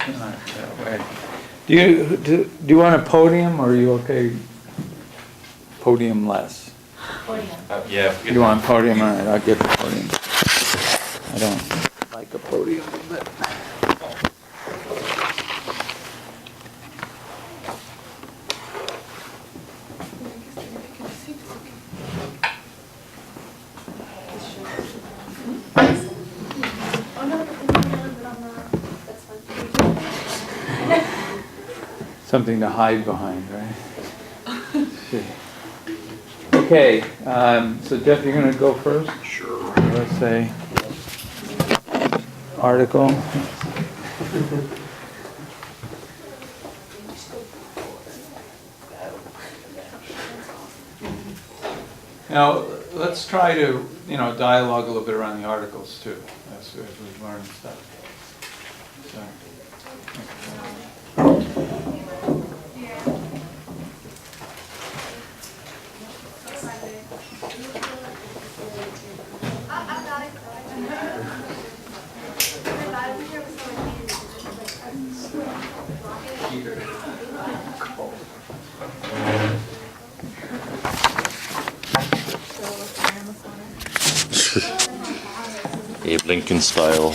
Not that way. Do you want a podium, or are you okay podium less? Podium. Yeah. You want podium? All right, I'll get the podium. I don't like a podium, but. Something to hide behind, right? Okay, so Jeff, you're going to go first? Sure. Let's say article. Now, let's try to, dialogue a little bit around the articles too, as we've learned stuff. So. Abe Lincoln style.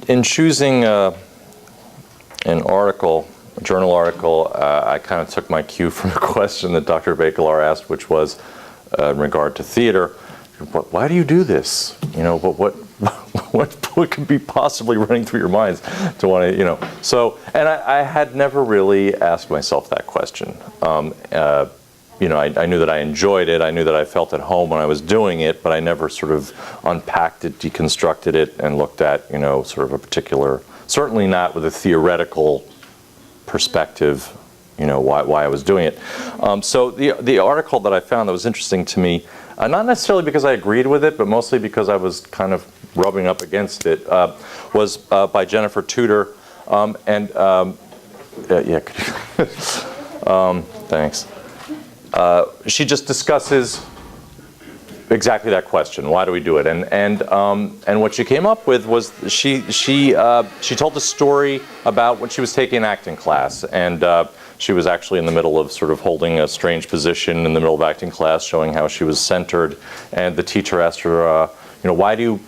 In choosing an article, a journal article, I kind of took my cue from the question that Dr. Bakelar asked, which was in regard to theater. Why do you do this? What could be possibly running through your minds to want to, So, and I had never really asked myself that question. I knew that I enjoyed it. I knew that I felt at home when I was doing it, but I never sort of unpacked it, deconstructed it, and looked at, sort of a particular, certainly not with a theoretical perspective, why I was doing it. So the article that I found that was interesting to me, not necessarily because I agreed with it, but mostly because I was kind of rubbing up against it, was by Jennifer Tudor. Thanks. She just discusses exactly that question. Why do we do it? And what she came up with was she told a story about when she was taking an acting class, and she was actually in the middle of sort of holding a strange position in the middle of acting class, showing how she was centered. And the teacher asked her, why do you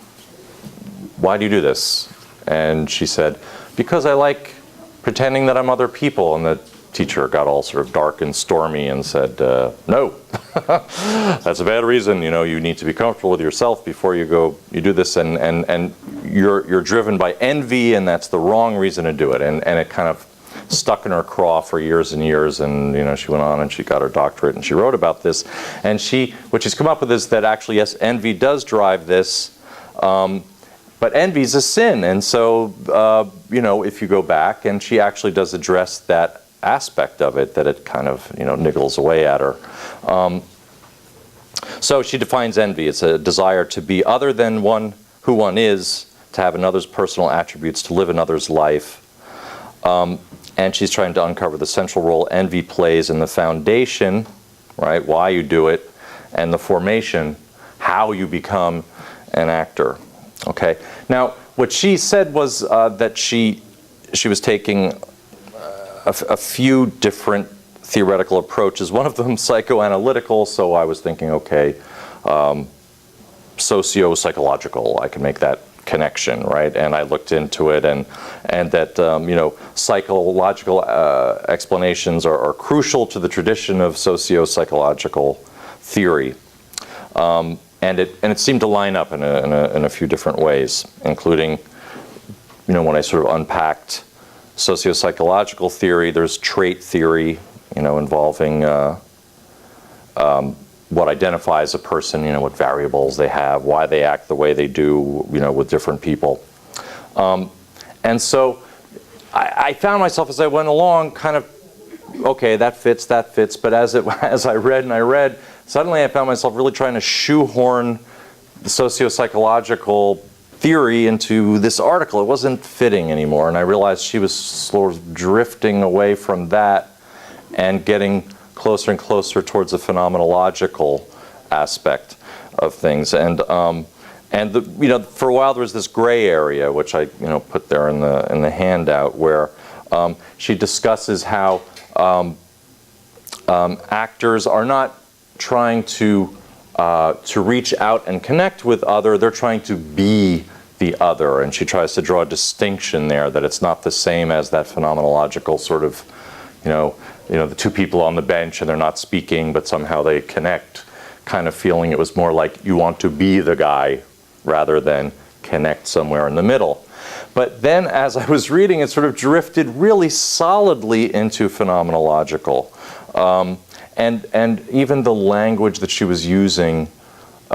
do this? And she said, because I like pretending that I'm other people. And the teacher got all sort of dark and stormy and said, no, that's a bad reason. You need to be comfortable with yourself before you do this, and you're driven by envy, and that's the wrong reason to do it. And it kind of stuck in her craw for years and years, and she went on and she got her doctorate and she wrote about this. And what she's come up with is that actually, yes, envy does drive this, but envy is a sin. And so, if you go back, and she actually does address that aspect of it, that it kind of niggles away at her. So she defines envy. It's a desire to be other than who one is, to have another's personal attributes, to live another's life. And she's trying to uncover the central role envy plays in the foundation, right? Why you do it, and the formation, how you become an actor. Okay. Now, what she said was that she was taking a few different theoretical approaches. One of them psychoanalytical, so I was thinking, okay, socio-psychological, I can make that connection, right? And I looked into it, and that psychological explanations are crucial to the tradition of socio-psychological theory, and it seemed to line up in a few different ways, including when I sort of unpacked socio-psychological theory. There's trait theory, involving what identifies a person, what variables they have, why they act the way they do, with different people. And so I found myself as I went along kind of, okay, that fits, but as I read, suddenly I found myself really trying to shoehorn the socio-psychological theory into this article. It wasn't fitting anymore, and I realized she was sort of drifting away from that and getting closer and closer towards the phenomenological aspect of things. And for a while there was this gray area, which I put there in the handout, where she discusses how actors are not trying to reach out and connect with other, they're trying to be the other, and she tries to draw a distinction there, that it's not the same as that phenomenological sort of, the two people on the bench and they're not speaking, but somehow they connect kind of feeling. It was more like you want to be the guy rather than connect somewhere in the middle. But then as I was reading, it sort of drifted really solidly into phenomenological. And even the language that she was using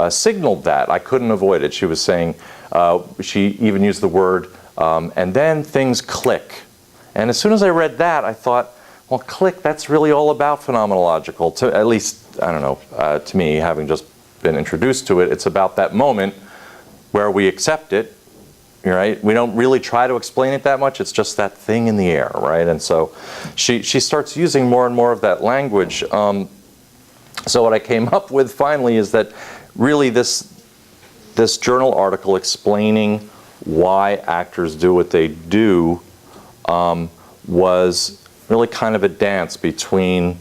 signaled that. I couldn't avoid it. She was saying, she even used the word, and then things click. And as soon as I read that, I thought, well, click, that's really all about phenomenological. At least, I don't know, to me, having just been introduced to it, it's about that moment where we accept it, right? We don't really try to explain it that much. It's just that thing in the air, right? And so she starts using more and more of that language. So what I came up with finally is that really this journal article explaining why actors do what they do was really kind of a dance between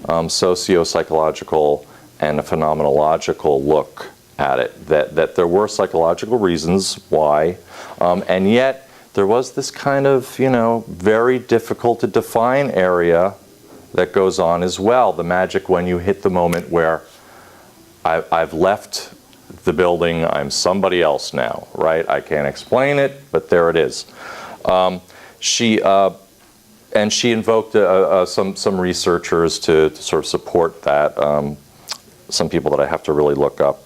socio-psychological and a phenomenological look at it. That there were psychological reasons why, and yet there was this kind of, very difficult to define area that goes on as well. The magic when you hit the moment where I've left the building, I'm somebody else now, right? I can't explain it, but there it is. She invoked some researchers to sort of support that. Some people that I have to really look up.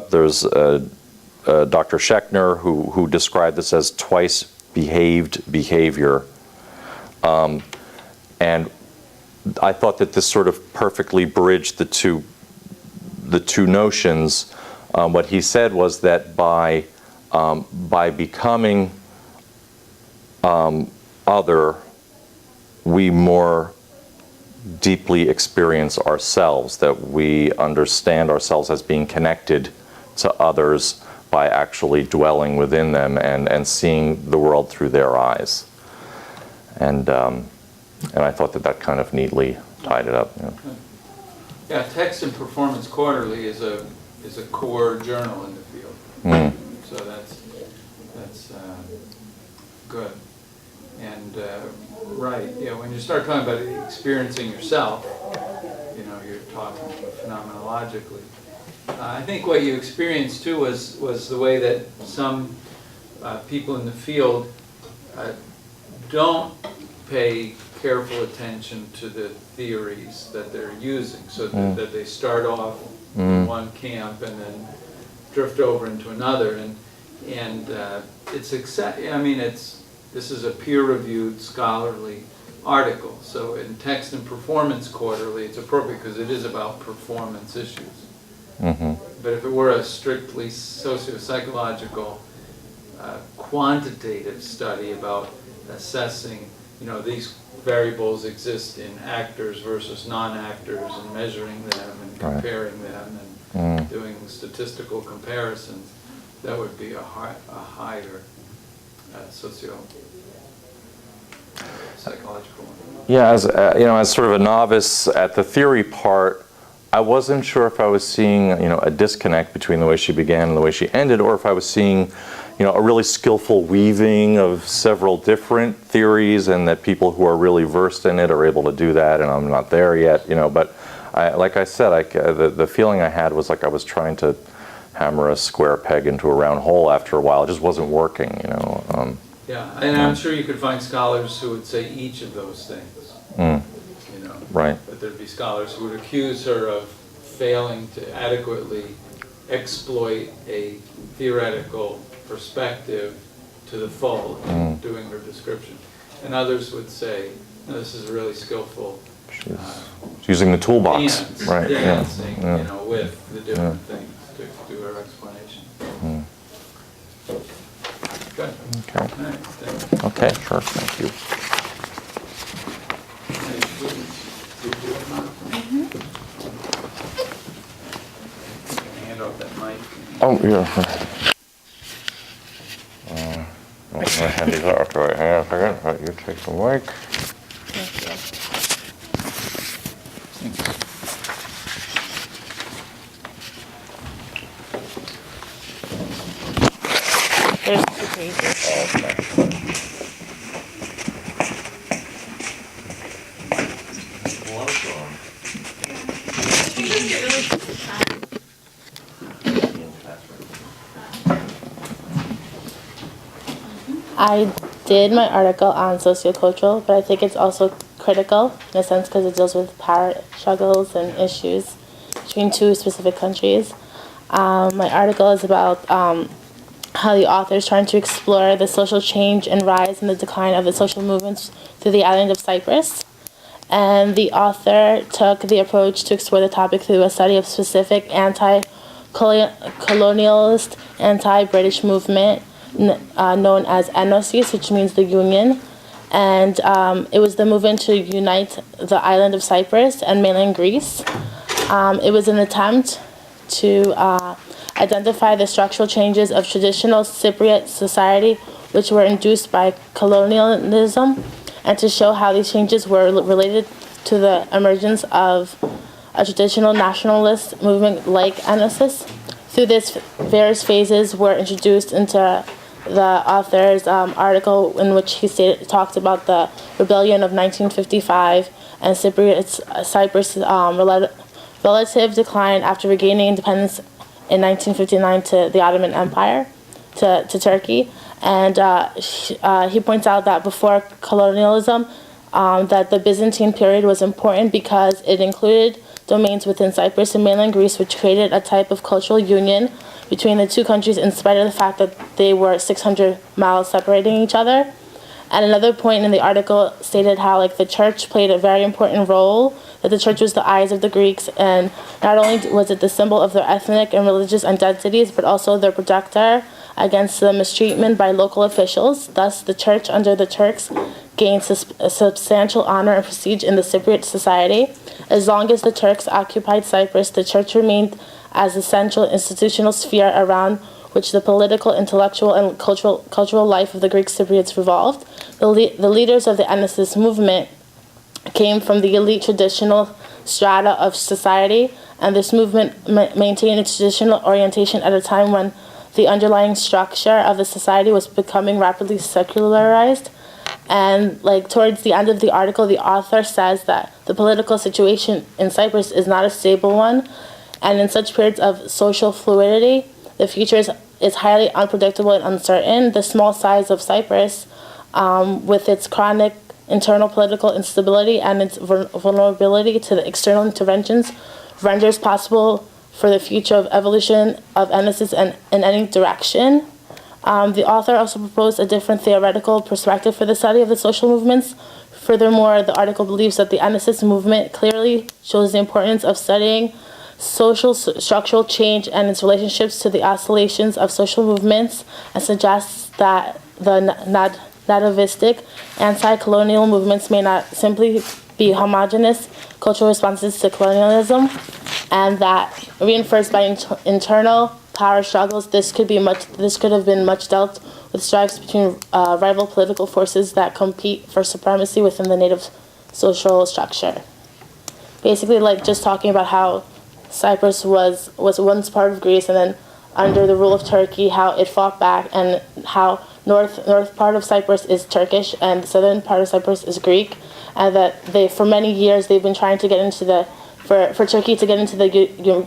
There's Dr. Schechner who described this as twice behaved behavior. And I thought that this sort of perfectly bridged the two notions. What he said was that by becoming other, we more deeply experience ourselves, that we understand ourselves as being connected to others by actually dwelling within them and seeing the world through their eyes. And I thought that kind of neatly tied it up. Yeah, Text and Performance Quarterly is a core journal in the field. So that's good. And right, when you start talking about experiencing yourself, you're talking phenomenologically. I think what you experienced too was the way that some people in the field don't pay careful attention to the theories that they're using, so that they start off in one camp and then drift over into another, and this is a peer-reviewed scholarly article. So in Text and Performance Quarterly, it's appropriate because it is about performance issues. But if it were a strictly socio-psychological quantitative study about assessing, these variables exist in actors versus non-actors and measuring them and comparing them and doing statistical comparisons, that would be a higher socio-psychological one. Yeah, as sort of a novice at the theory part, I wasn't sure if I was seeing, a disconnect between the way she began and the way she ended, or if I was seeing, a really skillful weaving of several different theories, and that people who are really versed in it are able to do that, and I'm not there yet, But like I said, the feeling I had was like I was trying to hammer a square peg into a round hole after a while. It just wasn't working, Yeah, and I'm sure you could find scholars who would say each of those things. Right. But there'd be scholars who would accuse her of failing to adequately exploit a theoretical perspective to the full in doing her description. And others would say, this is a really skillful She's using the toolbox, dance, right? dancing, Yeah. you know, with the different things to do her explanation. Good. Okay. All right, thank you. Okay, sure. Thank you. Hand off that mic. Oh, yeah. I'm going to hand these out to you. Hang on a second. Right, you take the mic. There's 2 pages. I did my article on sociocultural, but I think it's also critical in a sense because it deals with power struggles and issues between 2 specific countries. My article is about how the author is trying to explore the social change and rise and the decline of the social movements through the island of Cyprus. And the author took the approach to explore the topic through a study of specific anti-colonialist, anti-British movement known as Enosis, which means the Union. And it was the movement to unite the island of Cyprus and mainland Greece. It was an attempt to identify the structural changes of traditional Cypriot society which were induced by colonialism, and to show how these changes were related to the emergence of a traditional nationalist movement like Enosis. Through this, various phases were introduced into the author's article, in which he talked about the rebellion of 1955 and Cyprus' relative decline after regaining independence in 1959 to the Ottoman Empire, to Turkey. And he points out that before colonialism, that the Byzantine period was important because it included domains within Cyprus and mainland Greece, which created a type of cultural union between the 2 countries in spite of the fact that they were 600 miles separating each other. And another point in the article stated how the church played a very important role, that the church was the eyes of the Greeks, and not only was it the symbol of their ethnic and religious identities, but also their protector against the mistreatment by local officials. Thus, the church under the Turks gained a substantial honor and prestige in the Cypriot society. As long as the Turks occupied Cyprus, the church remained as the central institutional sphere around which the political, intellectual, and cultural life of the Greek Cypriots revolved. The leaders of the Enosis movement came from the elite traditional strata of society, and this movement maintained its traditional orientation at a time when the underlying structure of the society was becoming rapidly secularized. And towards the end of the article, the author says that the political situation in Cyprus is not a stable one, and in such periods of social fluidity, the future is highly unpredictable and uncertain. The small size of Cyprus, with its chronic internal political instability and its vulnerability to the external interventions, renders possible for the future of evolution of Enosis in any direction. The author also proposed a different theoretical perspective for the study of the social movements. Furthermore, the article believes that the Enosis movement clearly shows the importance of studying social structural change and its relationships to the oscillations of social movements, and suggests that the nativistic anti-colonial movements may not simply be homogeneous cultural responses to colonialism, and that reinforced by internal power struggles, this could have been much dealt with strifes between rival political forces that compete for supremacy within the native social structure. Basically, just talking about how Cyprus was once part of Greece, and then under the rule of Turkey, how it fought back, and how north part of Cyprus is Turkish and the southern part of Cyprus is Greek, and that for many years they've been trying to get into for Turkey to get into the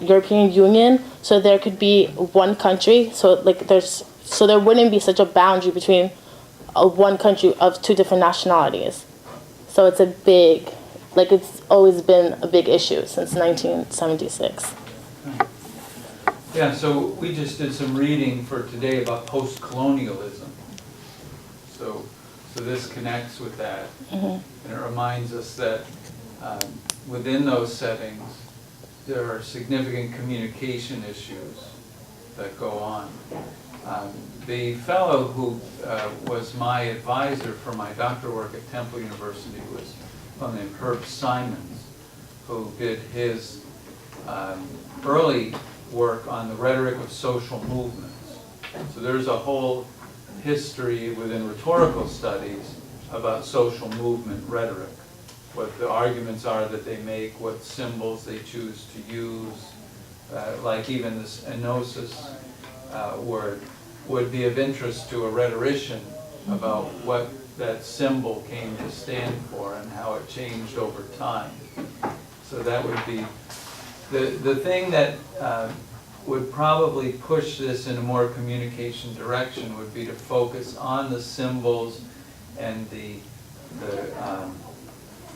European Union, so there could be one country, so there wouldn't be such a boundary between one country of 2 different nationalities. So it's it's always been a big issue since 1976. Yeah, so we just did some reading for today about post-colonialism. So So this connects with that. And it reminds us that within those settings, there are significant communication issues that go on. The fellow who was my advisor for my doctoral work at Temple University was a fellow named Herb Simons, who did his early work on the rhetoric of social movements. So there's a whole history within rhetorical studies about social movement rhetoric, what the arguments are that they make, what symbols they choose to use, like even this enosis word would be of interest to a rhetorician about what that symbol came to stand for and how it changed over time. So that would be the thing that would probably push this in a more communication direction would be to focus on the symbols and the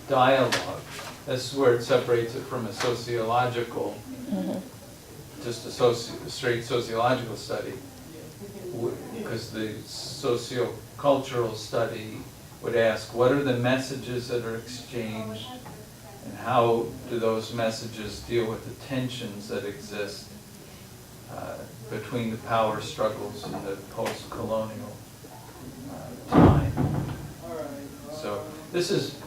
dialogue. That's where it separates it from a sociological, just a straight sociological study, because the sociocultural study would ask, what are the messages that are exchanged, and how do those messages deal with the tensions that exist between the power struggles in the post-colonial time. So this is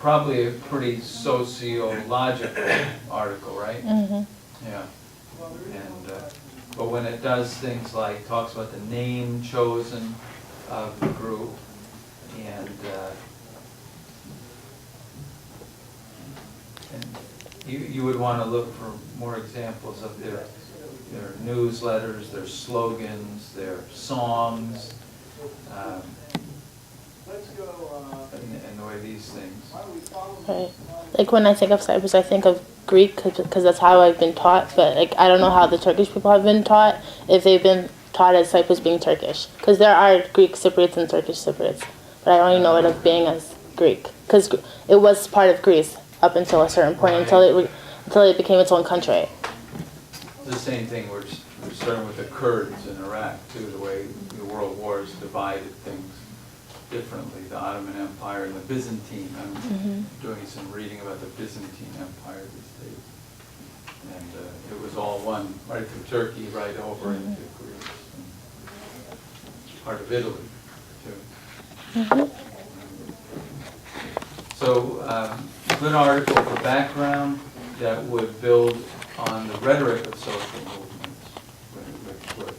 probably a pretty sociological article, right? Yeah. And but when it does things like talks about the name chosen of the group and you would want to look for more examples of their newsletters, their slogans, their songs, and the way these things. Right. Like when I think of Cyprus, I think of Greek because that's how I've been taught. But like I don't know how the Turkish people have been taught, if they've been taught as Cyprus being Turkish. Because there are Greek Cypriots and Turkish Cypriots, but I only know it of being as Greek because it was part of Greece up until a certain point, until it became its own country. The same thing. We're starting with the Kurds in Iraq too. The way the world wars divided things differently, the Ottoman Empire and the Byzantine. I'm doing some reading about the Byzantine Empire these days. And it was all one, right through Turkey, right over into Greece, and part of Italy, too. So, good article for background that would build on the rhetoric of social movements, would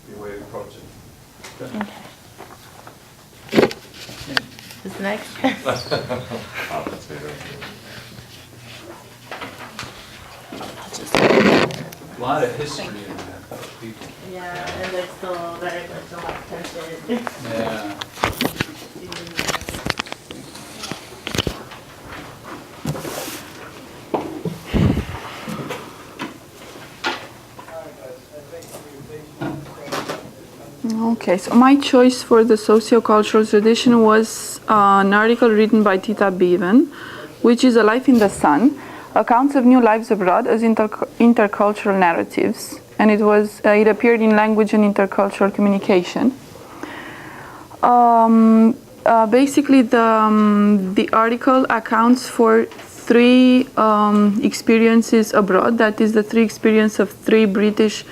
be a way to approach it. Good. Okay. Who's next? A lot of history in that, though, people. Yeah, and there's still very much a lot of tension. Yeah. Okay, so my choice for the sociocultural tradition was an article written by Tita Bevan, which is A Life in the Sun, Accounts of New Lives Abroad as Intercultural Narratives, and it appeared in Language and Intercultural Communication. Basically, the article accounts for three experiences abroad, that is the three experiences of three British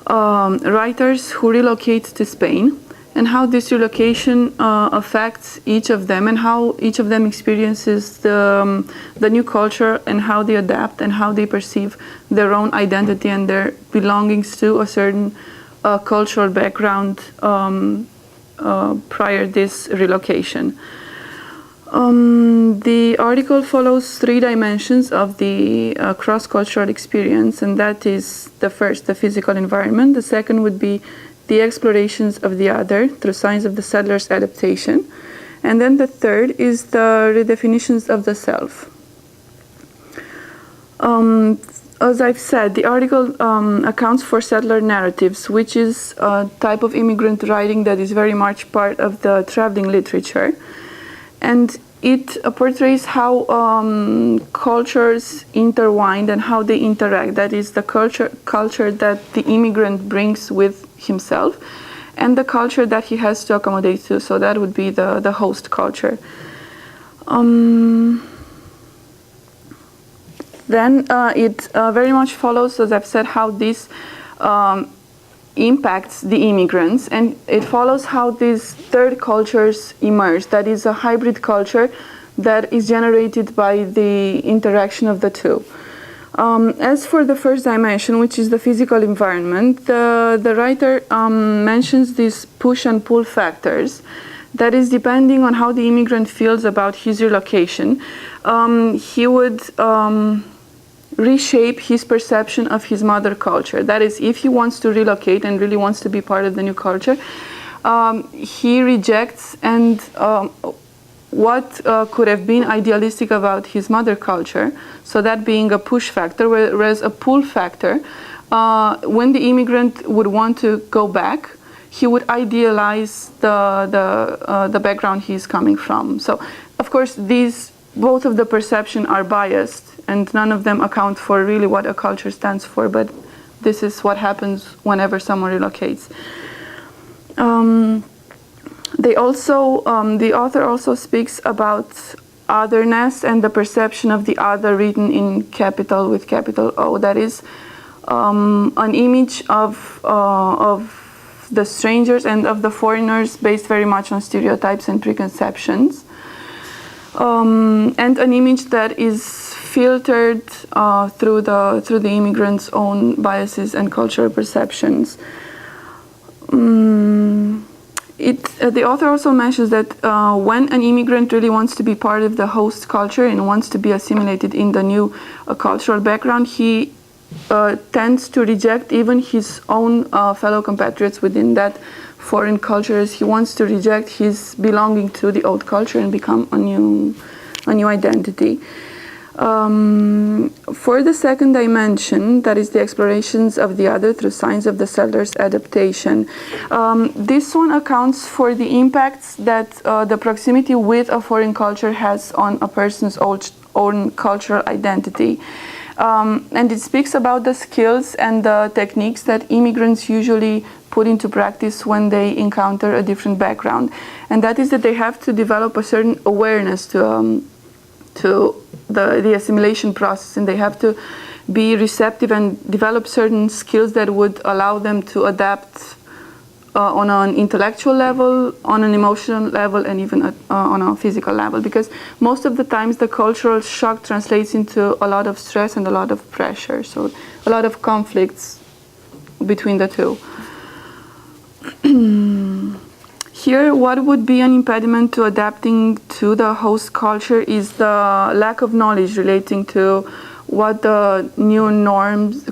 writers who relocate to Spain, and how this relocation affects each of them, and how each of them experiences the new culture, and how they adapt, and how they perceive their own identity and their belongings to a certain cultural background prior this relocation. The article follows three dimensions of the cross-cultural experience, and that is the first, the physical environment. The second would be the explorations of the other through signs of the settler's adaptation. And then the third is the redefinitions of the self. As I've said, the article accounts for settler narratives, which is a type of immigrant writing that is very much part of the traveling literature. And it portrays how cultures intertwine and how they interact. That is the culture that the immigrant brings with himself, and the culture that he has to accommodate to. So that would be the host culture. Then it very much follows, as I've said, how this impacts the immigrants, and it follows how these third cultures emerge. That is a hybrid culture that is generated by the interaction of the two. As for the first dimension, which is the physical environment, the writer mentions these push and pull factors. That is, depending on how the immigrant feels about his relocation, he would reshape his perception of his mother culture. That is, if he wants to relocate and really wants to be part of the new culture, he rejects and what could have been idealistic about his mother culture, so that being a push factor, whereas a pull factor, when the immigrant would want to go back, he would idealize the background he's coming from. So, of course, both of the perception are biased, and none of them account for really what a culture stands for, but this is what happens whenever someone relocates. The author also speaks about otherness and the perception of the other written in capital with capital O. That is an image of the strangers and of the foreigners based very much on stereotypes and preconceptions. And an image that is filtered through the immigrants' own biases and cultural perceptions. The author also mentions that when an immigrant really wants to be part of the host culture and wants to be assimilated in the new cultural background, he tends to reject even his own fellow compatriots within that foreign culture, as he wants to reject his belonging to the old culture and become a new identity. For the second dimension, that is the explorations of the other through signs of the settlers' adaptation, this one accounts for the impacts that the proximity with a foreign culture has on a person's own cultural identity. And it speaks about the skills and the techniques that immigrants usually put into practice when they encounter a different background. And that is that they have to develop a certain awareness to the assimilation process, and they have to be receptive and develop certain skills that would allow them to adapt on an intellectual level, on an emotional level, and even on a physical level, because most of the times the cultural shock translates into a lot of stress and a lot of pressure, so a lot of conflicts between the two. Here, what would be an impediment to adapting to the host culture is the lack of knowledge relating to what the new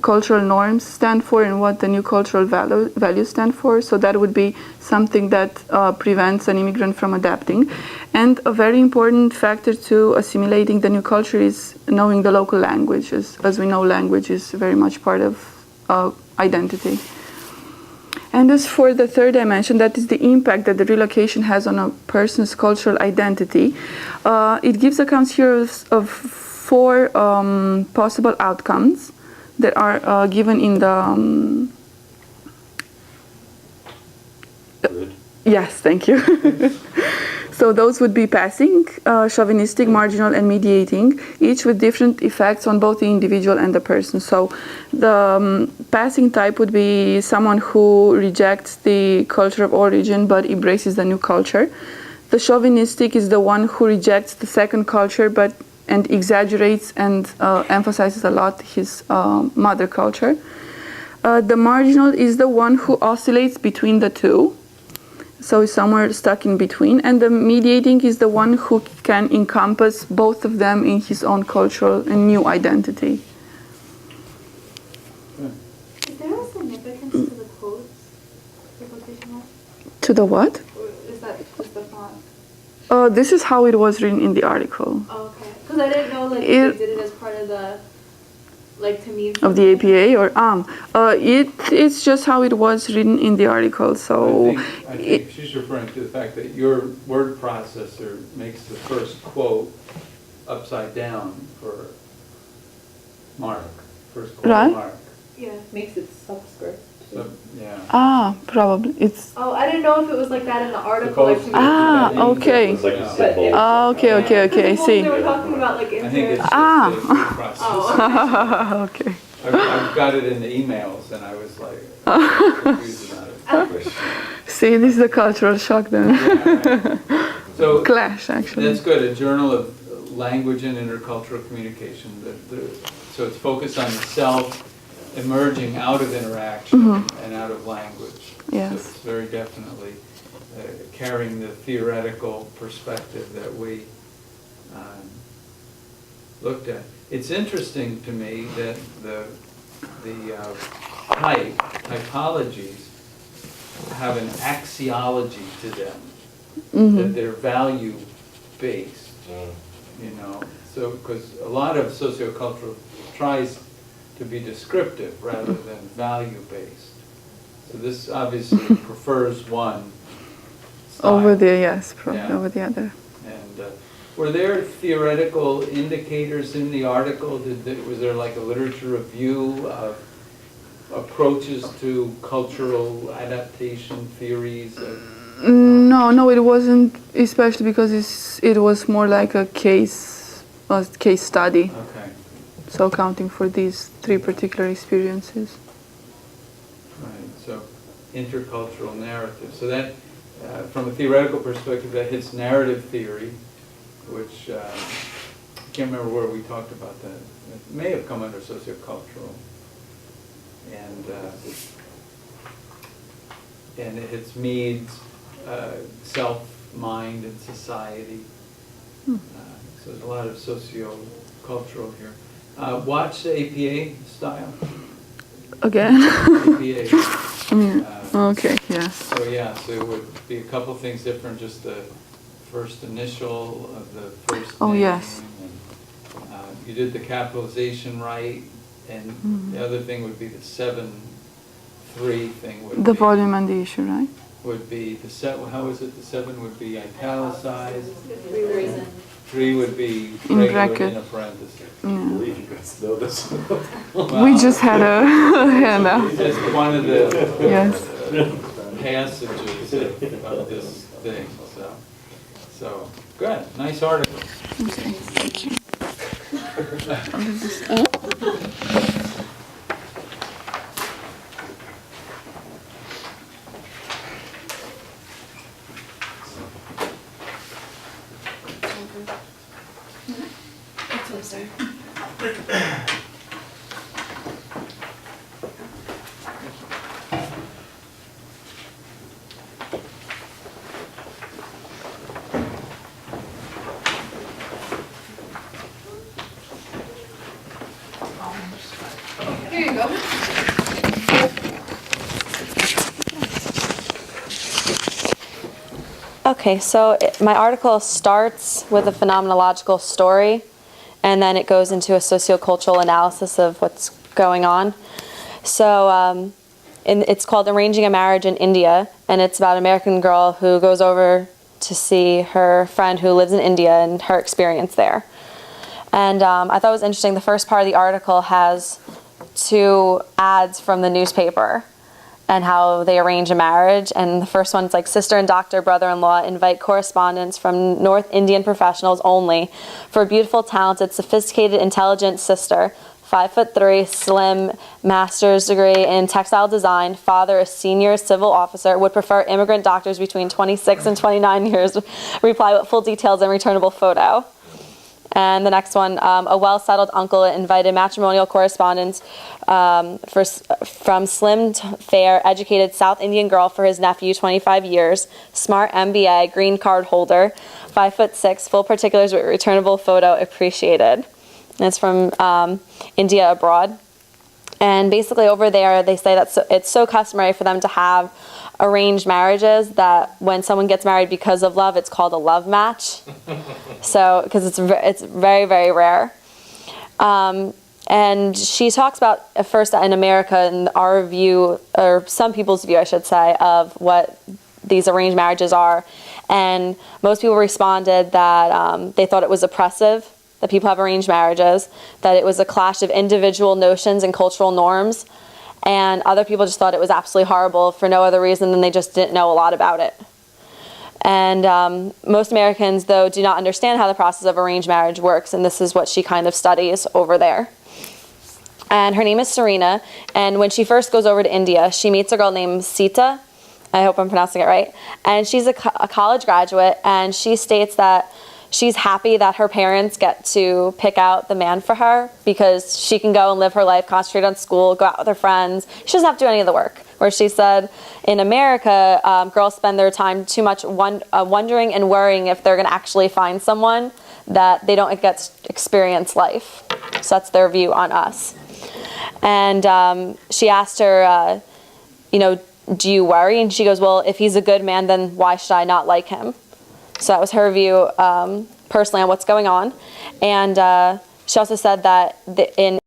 cultural norms stand for, and what the new cultural values stand for. So that would be something that prevents an immigrant from adapting. And a very important factor to assimilating the new culture is knowing the local language. As we know, language is very much part of identity. And as for the third dimension, that is the impact that the relocation has on a person's cultural identity, it gives accounts here of four possible outcomes that are given in the... Yes, thank you. So those would be passing, chauvinistic, marginal, and mediating, each with different effects on both the individual and the person. So the passing type would be someone who rejects the culture of origin but embraces the new culture. The chauvinistic is the one who rejects the second culture and exaggerates and emphasizes a lot his mother culture. The marginal is the one who oscillates between the two. So it's somewhere stuck in between. And the mediating is the one who can encompass both of them in his own cultural and new identity. Is there a significance to the quotes? The quotation marks? To the what? Or is that just the font? This is how it was written in the article. Oh, okay. Because I didn't know if they did it as part of the, to mean of the APA or it's just how it was written in the article. So I think she's referring to the fact that your word processor makes the first quote upside down for Mark, first quote Right. Mark. Yeah. Makes it subscript. So, yeah. Ah, probably. It's Oh, I didn't know if it was like that in the article. Like, Supposed to. Ah, Yeah. okay. It was like a But symbol. Ah, okay, okay, okay. I They see. were talking about like I think it's just Ah. a process. Oh. Okay. I've got it in the emails, and I was like confused about it. See, this is a cultural shock then. Yeah, right. So Clash, actually. that's good. A journal of language and intercultural communication. So it's focused on the self emerging out of interaction and out of language. Yes. So it's very definitely carrying the theoretical perspective that we looked at. It's interesting to me that the typologies have an axiology to them, that they're value-based, you know. So, because a lot of sociocultural tries to be descriptive rather than value-based. So this obviously prefers one style. Over the, yes, probably Yeah. over the other. And were there theoretical indicators in the article? Was there like a literature review of approaches to cultural adaptation theories? No, it wasn't, especially because it was more like a case study. Okay, So counting for these three particular experiences. right. So intercultural narrative. So that, from a theoretical perspective, that hits narrative theory, which I can't remember where we talked about that. It may have come under sociocultural. And it hits Mead's self, mind, and society. So there's a lot of socio-cultural here. Watch the APA style. Again? APA. I mean, okay, yes. So yeah, so it would be a couple things different, just the first initial of the first Oh, name. yes. And, you did the capitalization right, and the other thing would be the 7-3 thing would The be, volume and the issue, right? would be the how is it? The 7 would be italicized. Reason. 3 would be In regular bracket. in a parenthesis. I believe you guys know this. We just had a handout. It's just one of the Yes. passages of this thing. So good, nice article. Okay, thank you. Here you go. Okay, so my article starts with a phenomenological story, and then it goes into a sociocultural analysis of what's going on. So it's called Arranging a Marriage in India, and it's about an American girl who goes over to see her friend who lives in India and her experience there. And I thought it was interesting, the first part of the article has 2 ads from the newspaper and how they arrange a marriage. And the first one's like, sister and doctor, brother-in-law invite correspondence from North Indian professionals only for a beautiful, talented, sophisticated, intelligent sister, 5'3", slim, master's degree in textile design, father, a senior civil officer, would prefer immigrant doctors between 26 and 29 years, reply with full details and returnable photo. And the next one, a well-settled uncle invited matrimonial correspondence from slim, fair, educated South Indian girl for his nephew, 25 years, smart MBA, green card holder, 5'6", full particulars with returnable photo, appreciated. And it's from India abroad. And basically over there, they say that it's so customary for them to have arranged marriages that when someone gets married because of love, it's called a love match. So, because it's very, very rare. And she talks about, first in America, and our view, or some people's view, I should say, of what these arranged marriages are. And most people responded that they thought it was oppressive, that people have arranged marriages, that it was a clash of individual notions and cultural norms, and other people just thought it was absolutely horrible for no other reason than they just didn't know a lot about it. And most Americans, though, do not understand how the process of arranged marriage works, and this is what she kind of studies over there. And her name is Serena, and when she first goes over to India, she meets a girl named Sita. I hope I'm pronouncing it right. And she's a college graduate, and she states that she's happy that her parents get to pick out the man for her because she can go and live her life, concentrate on school, go out with her friends. She doesn't have to do any of the work. Where she said in America, girls spend their time too much wondering and worrying if they're going to actually find someone, that they don't get to experience life. So that's their view on us. And she asked her, do you worry? And she goes, well, if he's a good man, then why should I not like him? So that was her view personally on what's going on. And she also said that in